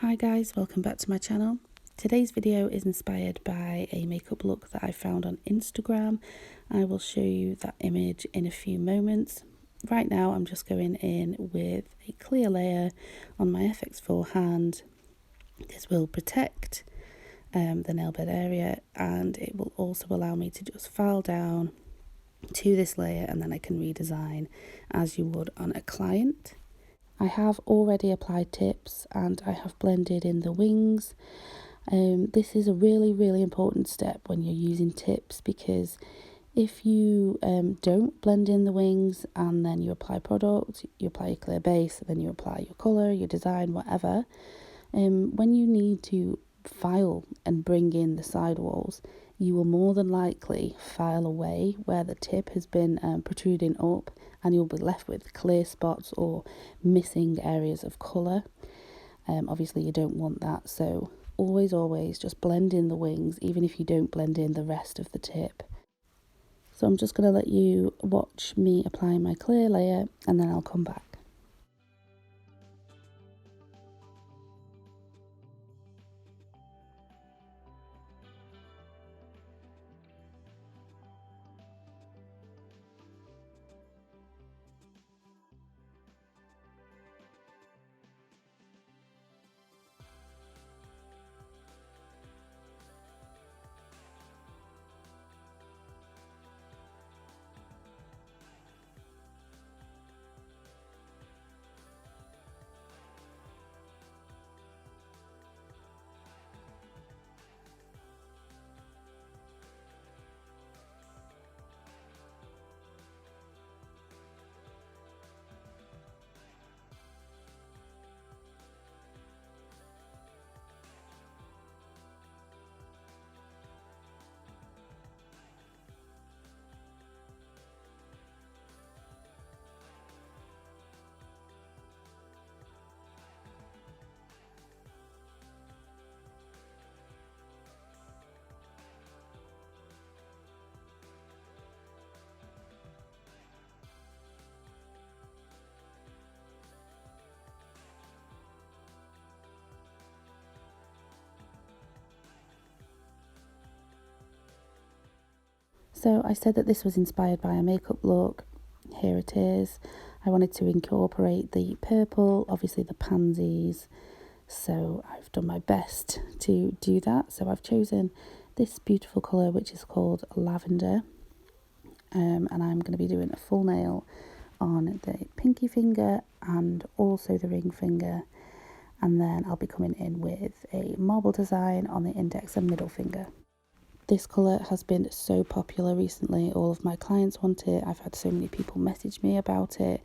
Hi guys, welcome back to my channel. Today's video is inspired by a makeup look that I found on Instagram. I will show you that image in a few moments. Right now I'm just going in with a clear layer on my FX4 hand. This will protect the nail bed area, and it will also allow me to just file down to this layer, and then I can redesign as you would on a client. I have already applied tips and I have blended in the wings. This is a really important step when you're using tips, because if you don't blend in the wings and then you apply product, you apply your clear base, then you apply your colour, your design, whatever, when you need to file and bring in the sidewalls, you will more than likely file away where the tip has been protruding up, and you'll be left with clear spots or missing areas of colour. Obviously you don't want that, so always just blend in the wings, even if you don't blend in the rest of the tip. So I'm just going to let you watch me apply my clear layer and then I'll come back. So I said that this was inspired by a makeup look. Here it is. I wanted to incorporate the purple, obviously the pansies, so I've done my best to do that. So I've chosen this beautiful colour, which is called lavender, and I'm going to be doing a full nail on the pinky finger and also the ring finger, and then I'll be coming in with a marble design on the index and middle finger. This colour has been so popular recently. All of my clients want it. I've had so many people message me about it.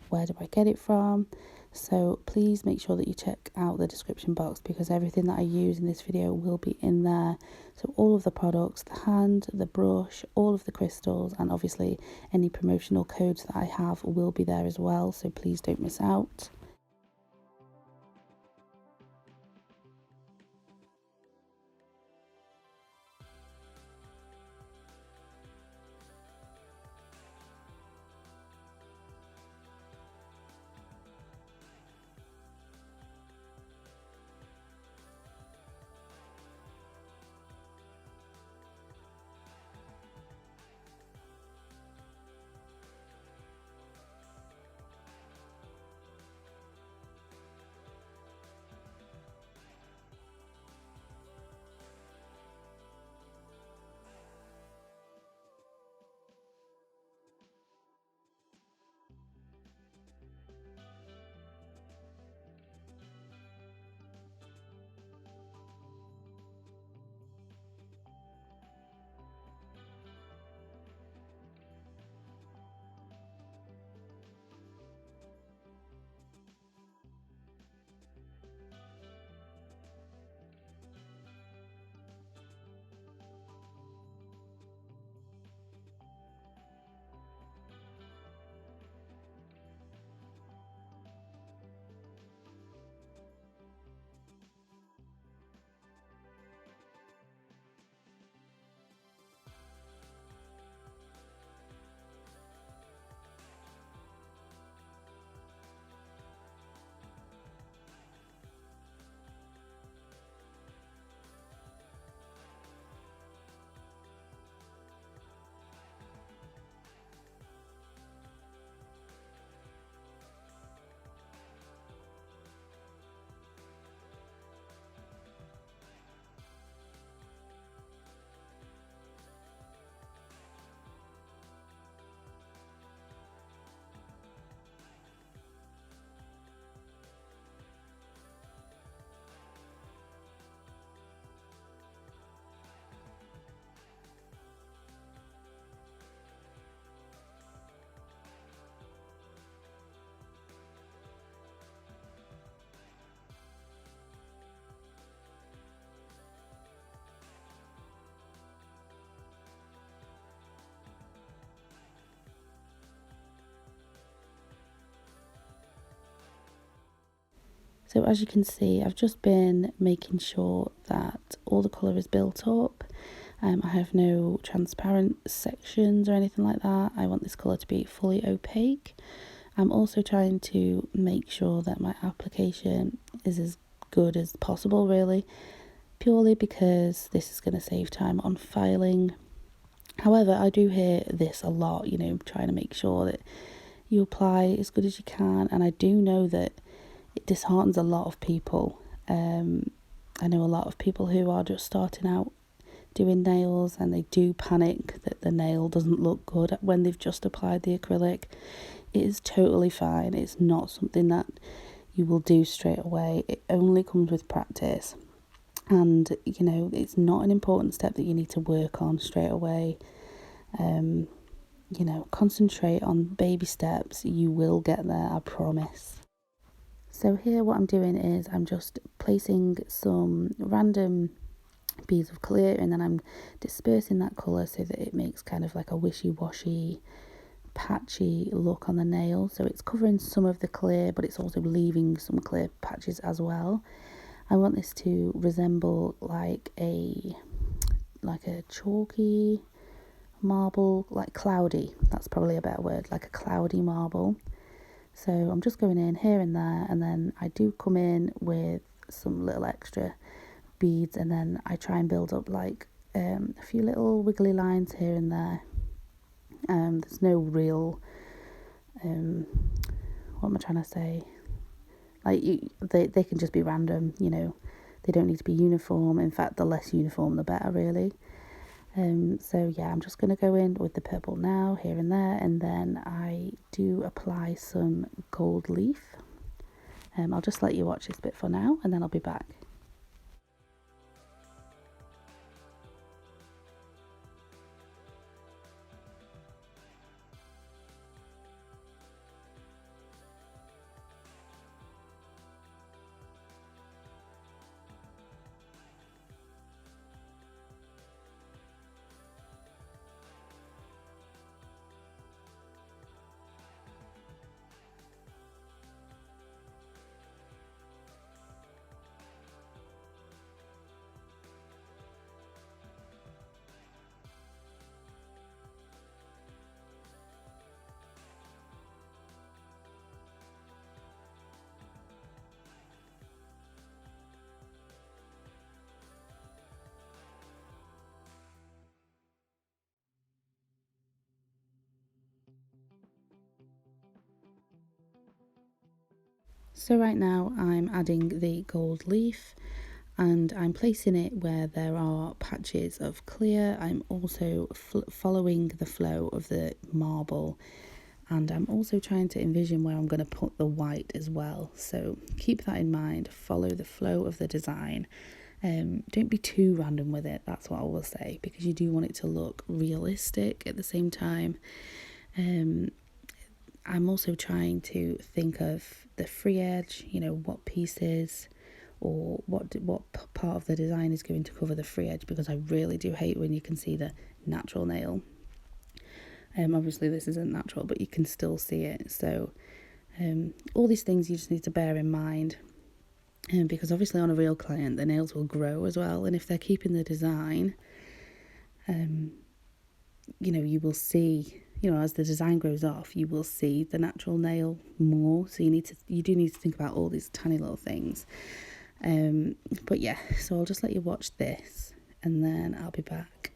Where do I get it from? So please make sure that you check out the description box, because everything that I use in this video will be in there. So all of the products, the hand, the brush, all of the crystals, and obviously any promotional codes that I have will be there as well. So please don't miss out. So as you can see, I've just been making sure that all the colour is built up. I have no transparent sections or anything like that. I want this colour to be fully opaque. I'm also trying to make sure that my application is as good as possible, really, purely because this is going to save time on filing. However, I do hear this a lot, you know, trying to make sure that you apply as good as you can, and I do know that it disheartens a lot of people. I know a lot of people who are just starting out doing nails, and they do panic that the nail doesn't look good when they've just applied the acrylic. It is totally fine. It's not something that you will do straight away. It only comes with practice, and you know, it's not an important step that you need to work on straight away. You know, concentrate on baby steps. You will get there, I promise. So here what I'm doing is I'm just placing some random beads of clear, and then I'm dispersing that colour so that it makes kind of like a wishy-washy, patchy look on the nail. So it's covering some of the clear, but it's also leaving some clear patches as well. I want this to resemble like a chalky marble, like cloudy. That's probably a better word, like a cloudy marble. So I'm just going in here and there, and then I do come in with some little extra beads, and then I try and build up like a few little wiggly lines here and there. There's no real what am I trying to say, like they can just be random, you know, they don't need to be uniform. In fact, the less uniform the better, really. So yeah, I'm just going to go in with the purple now, here and there, and then I do apply some gold leaf. I'll just let you watch this bit for now, and then I'll be back. So right now I'm adding the gold leaf, and I'm placing it where there are patches of clear. I'm also following the flow of the marble, and I'm also trying to envision where I'm going to put the white as well. So keep that in mind, follow the flow of the design. Don't be too random with it, that's what I will say, because you do want it to look realistic at the same time. I'm also trying to think of the free edge, you know, what pieces or what part of the design is going to cover the free edge, because I really do hate when you can see the natural nail. Obviously this isn't natural, but you can still see it. So all these things you just need to bear in mind, because obviously on a real client the nails will grow as well, and if they're keeping the design, you know, you will see, you know, as the design grows off, you will see the natural nail more. So you do need to think about all these tiny little things. But yeah, so I'll just let you watch this, and then I'll be back.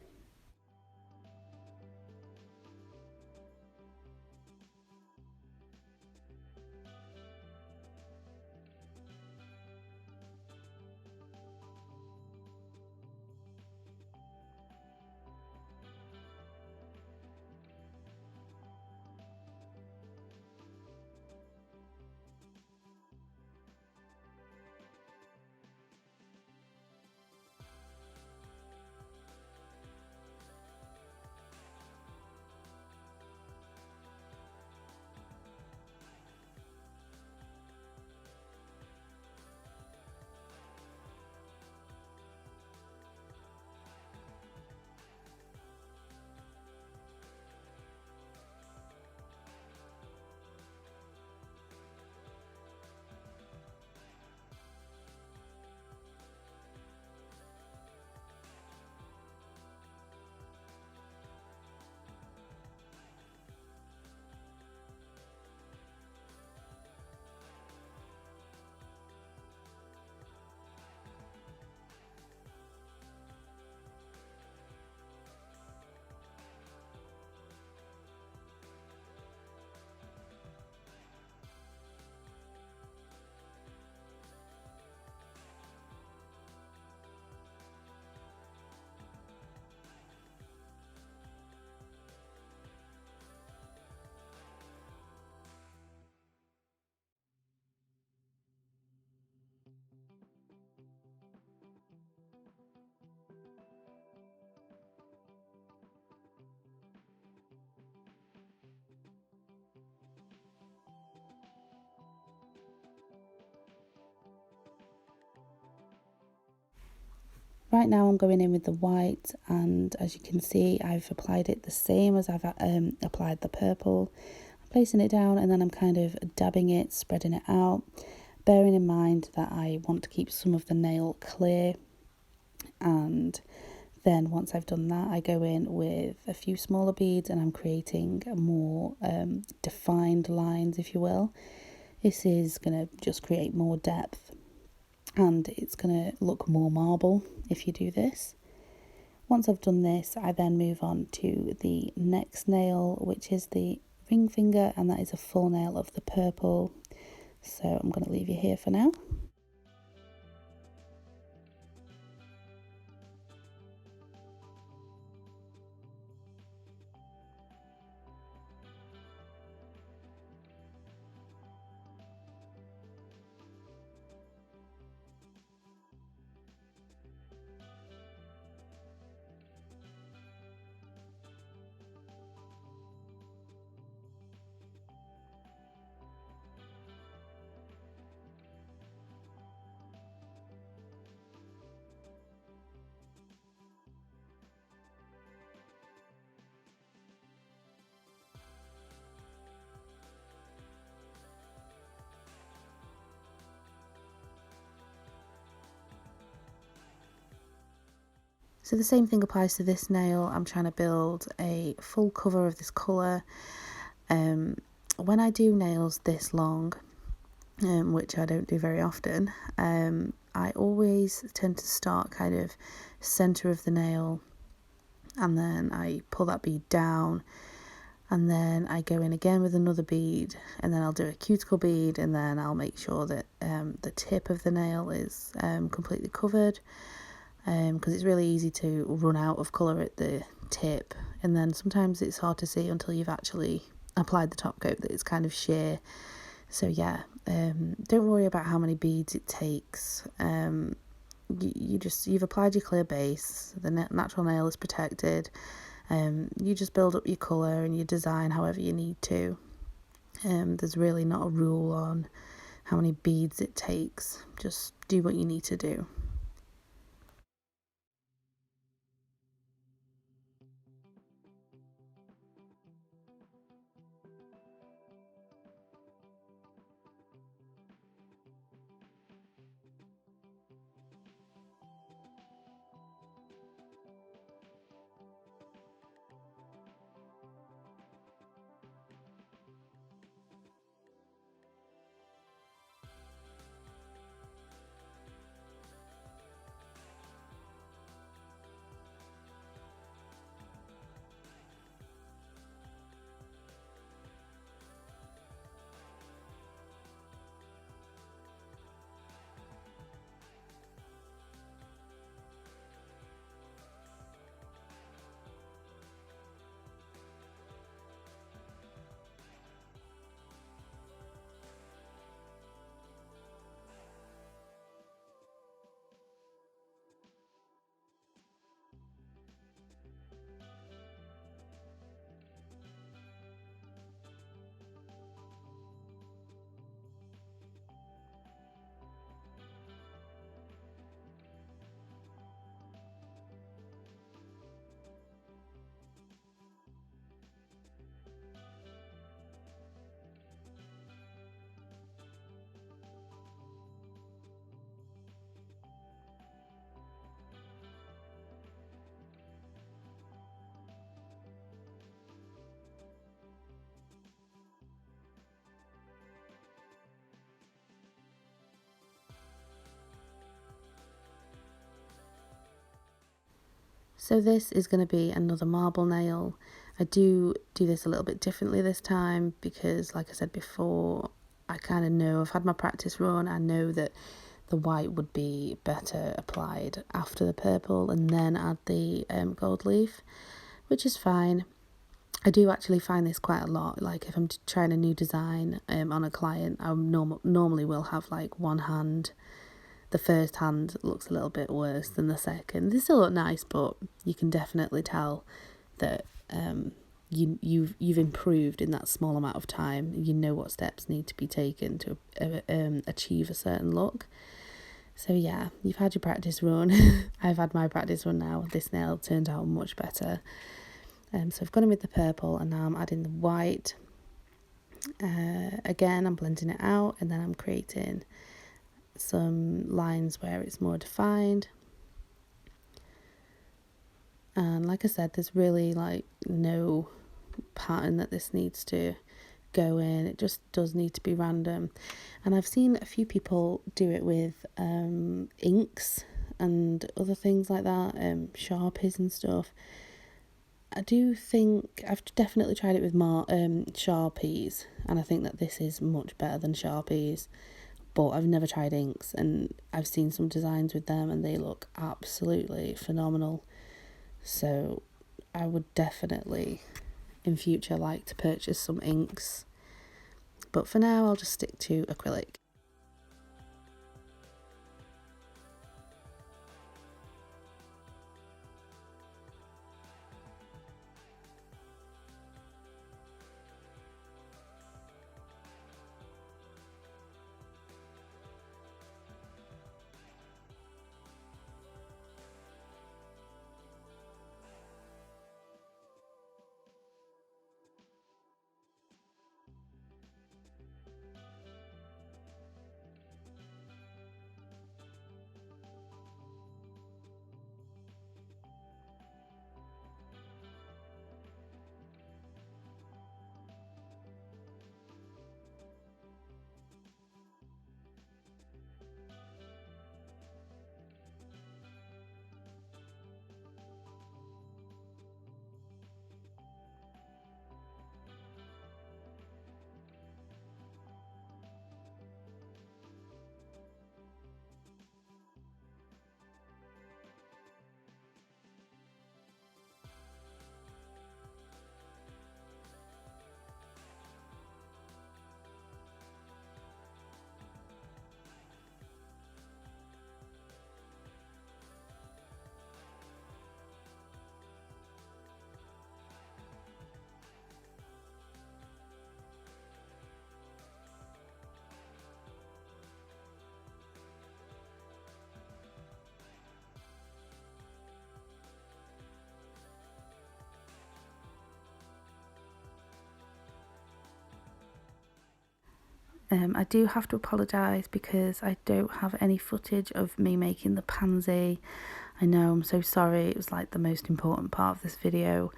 Right now I'm going in with the white, and as you can see I've applied it the same as I've applied the purple. I'm placing it down and then I'm kind of dabbing it, spreading it out, bearing in mind that I want to keep some of the nail clear. And then once I've done that, I go in with a few smaller beads and I'm creating more defined lines, if you will. This is going to just create more depth and it's going to look more marble if you do this. Once I've done this, I then move on to the next nail, which is the ring finger, and that is a full nail of the purple. So I'm going to leave you here for now. So the same thing applies to this nail. I'm trying to build a full cover of this colour. When I do nails this long, which I don't do very often, I always tend to start kind of centre of the nail, and then I pull that bead down, and then I go in again with another bead, and then I'll do a cuticle bead, and then I'll make sure that the tip of the nail is completely covered, because it's really easy to run out of colour at the tip, and then sometimes it's hard to see until you've actually applied the top coat that it's kind of sheer. So yeah, don't worry about how many beads it takes. You've applied your clear base, the natural nail is protected. You just build up your colour and your design however you need to. There's really not a rule on how many beads it takes. Just do what you need to do. So this is going to be another marble nail. I do this a little bit differently this time because, like I said before, I kind of know, I've had my practice run, I know that the white would be better applied after the purple and then add the gold leaf, which is fine. I do actually find this quite a lot. Like if I'm trying a new design on a client, I normally will have like one hand. The first hand looks a little bit worse than the second. They still look nice, but you can definitely tell that you've improved in that small amount of time. You know what steps need to be taken to achieve a certain look. So yeah, you've had your practice run. I've had my practice run now. This nail turned out much better. So I've gone in with the purple, and now I'm adding the white. Again, I'm blending it out, and then I'm creating some lines where it's more defined. And like I said, there's really like no pattern that this needs to go in. It just does need to be random. And I've seen a few people do it with inks and other things like that, Sharpies and stuff. I do think I've definitely tried it with more Sharpies, and I think that this is much better than Sharpies, but I've never tried inks, and I've seen some designs with them and they look absolutely phenomenal. So I would definitely in future like to purchase some inks, but for now I'll just stick to acrylic. I do have to apologise because I don't have any footage of me making the pansy. I know, I'm so sorry, it was like the most important part of this video.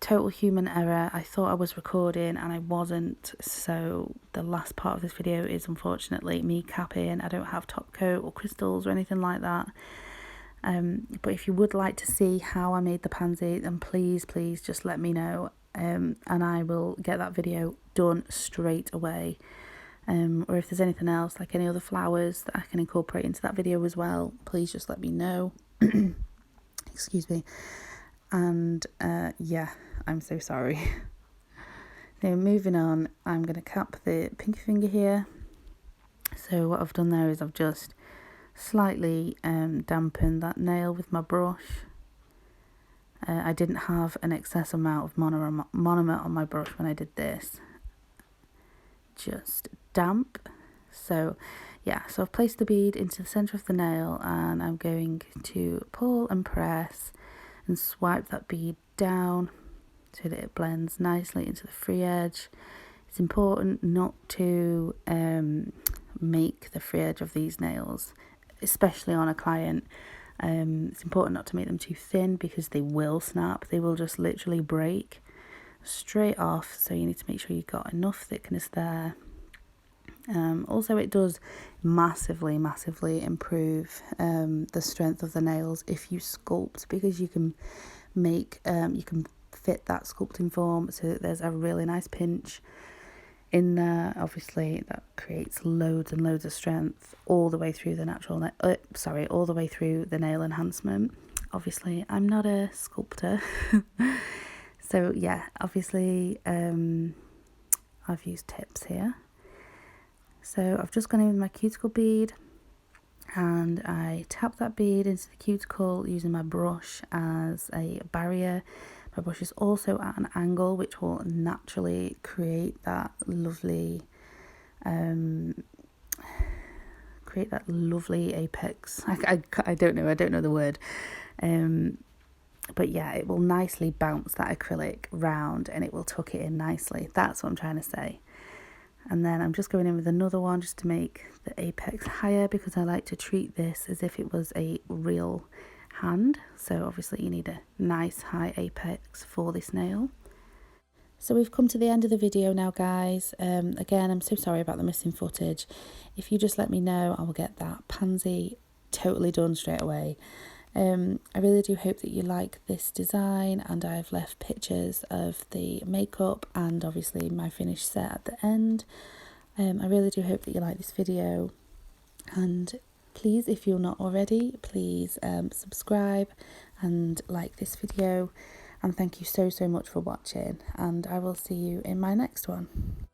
Total human error. I thought I was recording and I wasn't, so the last part of this video is unfortunately me capping. I don't have top coat or crystals or anything like that. But if you would like to see how I made the pansy, then please just let me know, and I will get that video done straight away. Or if there's anything else, like any other flowers that I can incorporate into that video as well, please just let me know. Excuse me. And yeah, I'm so sorry. Now moving on, I'm going to cap the pinky finger here. So what I've done there is I've just slightly dampened that nail with my brush. I didn't have an excess amount of monomer on my brush when I did this. Just damp. So yeah, so I've placed the bead into the centre of the nail, and I'm going to pull and press and swipe that bead down so that it blends nicely into the free edge. It's important not to make the free edge of these nails, especially on a client. It's important not to make them too thin because they will snap. They will just literally break straight off, so you need to make sure you've got enough thickness there. Also, it does massively improve the strength of the nails if you sculpt, because you can make you can fit that sculpting form so that there's a really nice pinch in there. Obviously that creates loads and loads of strength all the way through the natural all the way through the nail enhancement. Obviously I'm not a sculptor so yeah, obviously I've used tips here. So I've just gone in with my cuticle bead and I tap that bead into the cuticle using my brush as a barrier. My brush is also at an angle, which will naturally create that lovely create that lovely apex. I don't know the word. But yeah, it will nicely bounce that acrylic round and it will tuck it in nicely. That's what I'm trying to say. And then I'm just going in with another one just to make the apex higher, because I like to treat this as if it was a real hand. So obviously you need a nice high apex for this nail. So we've come to the end of the video now, guys. Again, I'm so sorry about the missing footage. If you just let me know, I will get that pansy totally done straight away. I really do hope that you like this design, and I've left pictures of the makeup and obviously my finished set at the end. I really do hope that you like this video, and please, if you're not already, please subscribe and like this video, and thank you so much for watching, and I will see you in my next one.